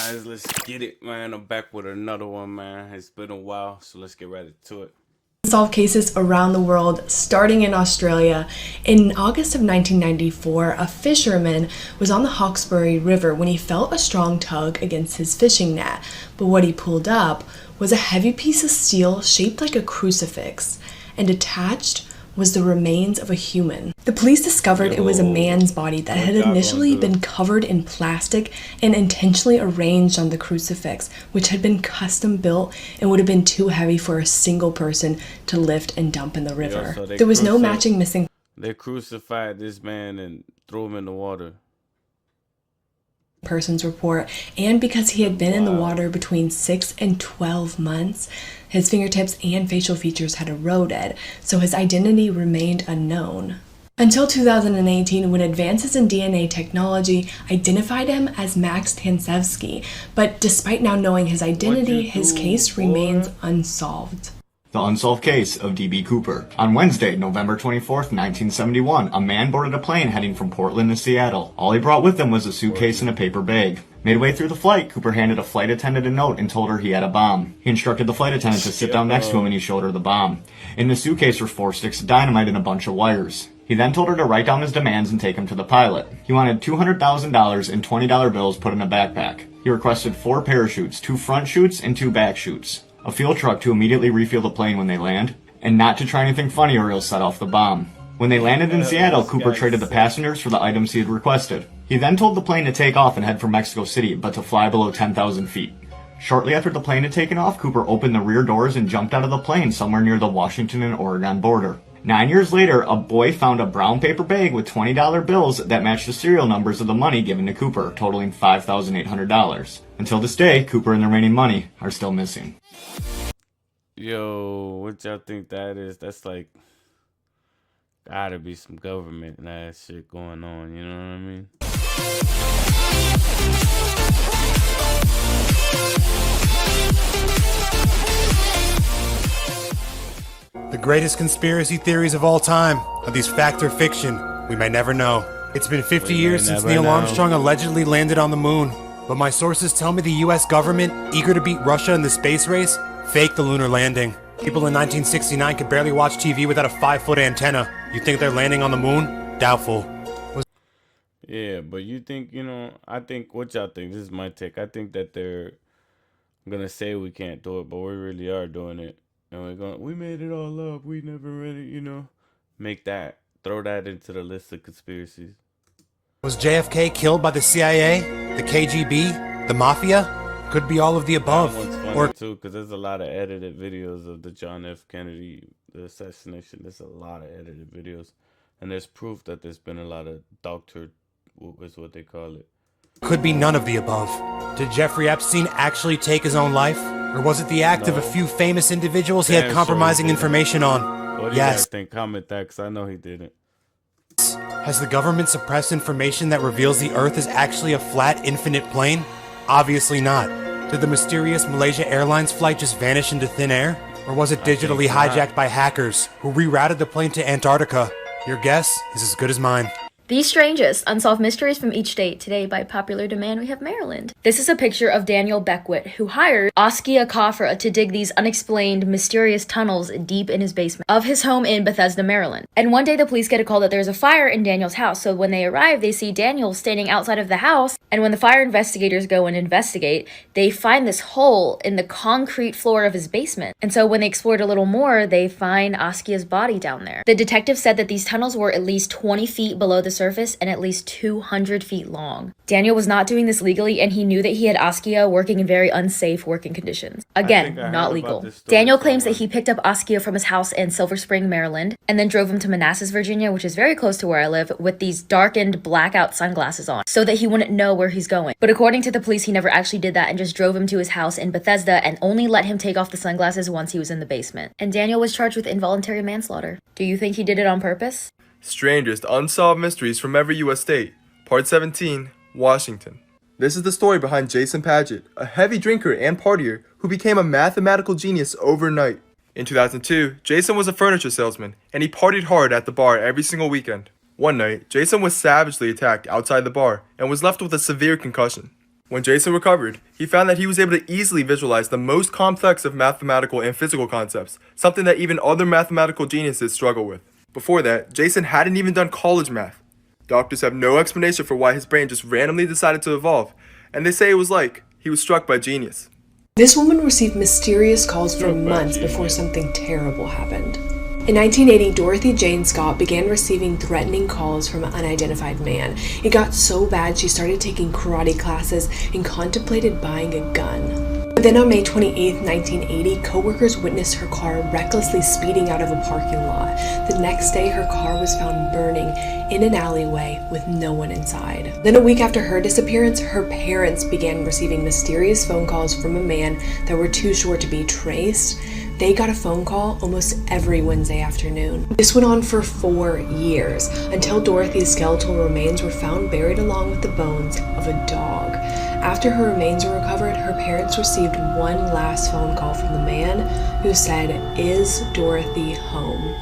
Guys, let's get it, man. I'm back with another one, man. It's been a while, so let's get right to it. Unsolved cases around the world, starting in Australia. In August of 1994, a fisherman was on the Hawkesbury River when he felt a strong tug against his fishing net. But what he pulled up was a heavy piece of steel shaped like a crucifix, and attached was the remains of a human. The police discovered it was a man's body that had initially been covered in plastic and intentionally arranged on the crucifix, which had been custom built and would have been too heavy for a single person to lift and dump in the river. So There was no matching missing. They crucified this man and threw him in the water. Person's report, and because he had been in the water between 6 and 12 months, his fingertips and facial features had eroded, so his identity remained unknown. Until 2018, when advances in DNA technology identified him as Max Tansevsky, but despite now knowing his identity, his case remains unsolved. The unsolved case of D.B. Cooper. On Wednesday, November 24th, 1971, a man boarded a plane heading from Portland to Seattle. All he brought with him was a suitcase and a paper bag. Midway through the flight, Cooper handed a flight attendant a note and told her he had a bomb. He instructed the flight attendant to sit down next to him and he showed her the bomb. In the suitcase were 4 sticks of dynamite and a bunch of wires. He then told her to write down his demands and take them to the pilot. He wanted $200,000 in $20 bills put in a backpack. He requested 4 parachutes, 2 front chutes and 2 back chutes. A fuel truck to immediately refuel the plane when they land, and not to try anything funny or he'll set off the bomb. When they landed in Seattle, Cooper traded the passengers for the items he had requested. He then told the plane to take off and head for Mexico City, but to fly below 10,000 feet. Shortly after the plane had taken off, Cooper opened the rear doors and jumped out of the plane somewhere near the Washington and Oregon border. 9 years later, a boy found a brown paper bag with $20 bills that matched the serial numbers of the money given to Cooper, totaling $5,800. Until this day, Cooper and the remaining money are still missing. Yo, what y'all think that is? That's like, gotta be some government ass shit going on, you know what I mean? The greatest conspiracy theories of all time are these fact or fiction. We may never know. It's been 50 years since Neil Armstrong allegedly landed on the moon, but my sources tell me the US government, eager to beat Russia in the space race, faked the lunar landing. People in 1969 could barely watch TV without a 5-foot antenna. You think they're landing on the moon? Doubtful. Yeah, but you think, I think, what y'all think? This is my take. I think that they're gonna say we can't do it, but we really are doing it. And we made it all up. We never really, throw that into the list of conspiracies. Was JFK killed by the CIA, the KGB, the Mafia? Could be all of the above. That one's funny too, because there's a lot of edited videos of the John F. Kennedy, the assassination. There's a lot of edited videos. And there's proof that there's been a lot of doctored, is what they call it. Could be none of the above. Did Jeffrey Epstein actually take his own life? Or was it the act of a few famous individuals he had compromising information on? What do you guys think? Comment that, because I know he didn't. Has the government suppressed information that reveals the Earth is actually a flat, infinite plane? Obviously not. Did the mysterious Malaysia Airlines flight just vanish into thin air? Or was it digitally hijacked by hackers who rerouted the plane to Antarctica? Your guess is as good as mine. The strangest unsolved mysteries from each state. Today, by popular demand, we have Maryland. This is a picture of Daniel Beckwith, who hired Askia Kafra to dig these unexplained, mysterious tunnels deep in his basement of his home in Bethesda, Maryland. And one day, the police get a call that there's a fire in Daniel's house. So when they arrive, they see Daniel standing outside of the house. And when the fire investigators go and investigate, they find this hole in the concrete floor of his basement. And so when they explored a little more, they find Askia's body down there. The detective said that these tunnels were at least 20 feet below the surface and at least 200 feet long. Daniel was not doing this legally, and he knew that he had Askia working in very unsafe working conditions. Again, not legal. Daniel claims that he picked up Askia from his house in Silver Spring, Maryland, and then drove him to Manassas, Virginia, which is very close to where I live, with these darkened blackout sunglasses on, so that he wouldn't know where he's going. But according to the police, he never actually did that and just drove him to his house in Bethesda and only let him take off the sunglasses once he was in the basement. And Daniel was charged with involuntary manslaughter. Do you think he did it on purpose? Strangest Unsolved Mysteries from Every U.S. State, Part 17, Washington. This is the story behind Jason Paget, a heavy drinker and partier who became a mathematical genius overnight. In 2002, Jason was a furniture salesman, and he partied hard at the bar every single weekend. One night, Jason was savagely attacked outside the bar and was left with a severe concussion. When Jason recovered, he found that he was able to easily visualize the most complex of mathematical and physical concepts, something that even other mathematical geniuses struggle with. Before that, Jason hadn't even done college math. Doctors have no explanation for why his brain just randomly decided to evolve, and they say it was like he was struck by genius. This woman received mysterious calls for months before something terrible happened. In 1980, Dorothy Jane Scott began receiving threatening calls from an unidentified man. It got so bad she started taking karate classes and contemplated buying a gun. But then on May 28, 1980, coworkers witnessed her car recklessly speeding out of a parking lot. The next day, her car was found burning in an alleyway with no one inside. Then a week after her disappearance, her parents began receiving mysterious phone calls from a man that were too short to be traced. They got a phone call almost every Wednesday afternoon. This went on for 4 years, until Dorothy's skeletal remains were found buried along with the bones of a dog. After her remains were recovered, her parents received one last phone call from the man who said, "Is Dorothy home?"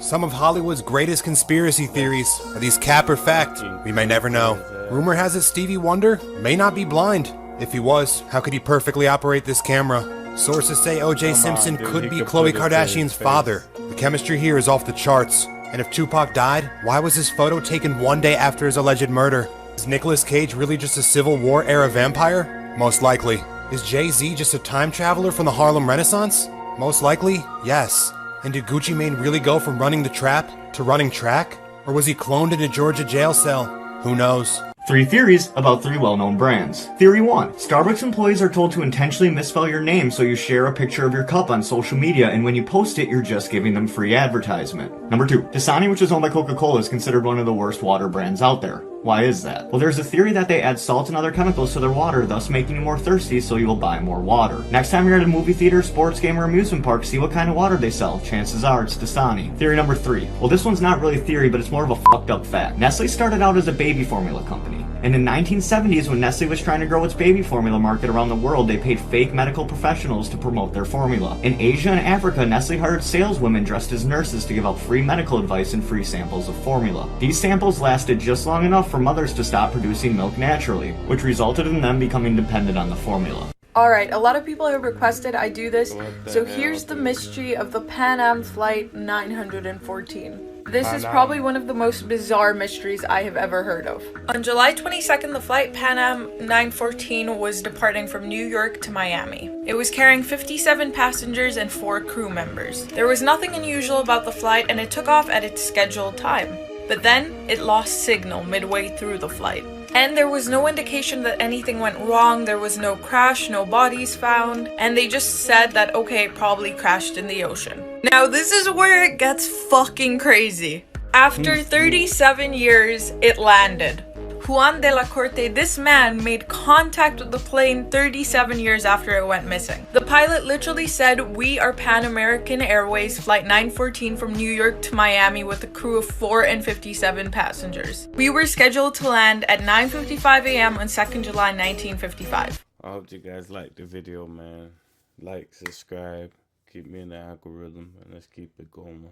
Some of Hollywood's greatest conspiracy theories are these cap or fact. We may never know. Rumor has it Stevie Wonder may not be blind. If he was, how could he perfectly operate this camera? Sources say O.J. Simpson could be Khloe Kardashian's father. The chemistry here is off the charts. And if Tupac died, why was his photo taken one day after his alleged murder? Is Nicolas Cage really just a Civil War era vampire? Most likely. Is Jay-Z just a time traveler from the Harlem Renaissance? Most likely, yes. And did Gucci Mane really go from running the trap to running track? Or was he cloned in a Georgia jail cell? Who knows? 3 theories about 3 well-known brands. Theory 1. Starbucks employees are told to intentionally misspell your name so you share a picture of your cup on social media, and when you post it, you're just giving them free advertisement. Number 2. Dasani, which is owned by Coca-Cola, is considered one of the worst water brands out there. Why is that? Well, there's a theory that they add salt and other chemicals to their water, thus making you more thirsty, so you will buy more water. Next time you're at a movie theater, sports game, or amusement park, see what kind of water they sell. Chances are it's Dasani. Theory number 3. Well, this one's not really theory, but it's more of a fucked up fact. Nestle started out as a baby formula company. And in the 1970s, when Nestle was trying to grow its baby formula market around the world, they paid fake medical professionals to promote their formula. In Asia and Africa, Nestle hired saleswomen dressed as nurses to give out free medical advice and free samples of formula. These samples lasted just long enough for mothers to stop producing milk naturally, which resulted in them becoming dependent on the formula. Alright, a lot of people have requested I do this, so here's the mystery of the Pan Am Flight 914. This is probably one of the most bizarre mysteries I have ever heard of. On July 22nd, the flight Pan Am 914 was departing from New York to Miami. It was carrying 57 passengers and 4 crew members. There was nothing unusual about the flight, and it took off at its scheduled time. But then, it lost signal midway through the flight. And there was no indication that anything went wrong, there was no crash, no bodies found, and they just said that, okay, it probably crashed in the ocean. Now, this is where it gets fucking crazy. After 37 years, it landed. Juan de la Corte, this man made contact with the plane 37 years after it went missing. The pilot literally said, "We are Pan American Airways Flight 914 from New York to Miami with a crew of 4 and 57 passengers. We were scheduled to land at 9:55 a.m. on 2nd July 1955. I hope you guys liked the video, man. Like, subscribe, keep me in the algorithm, and let's keep it going.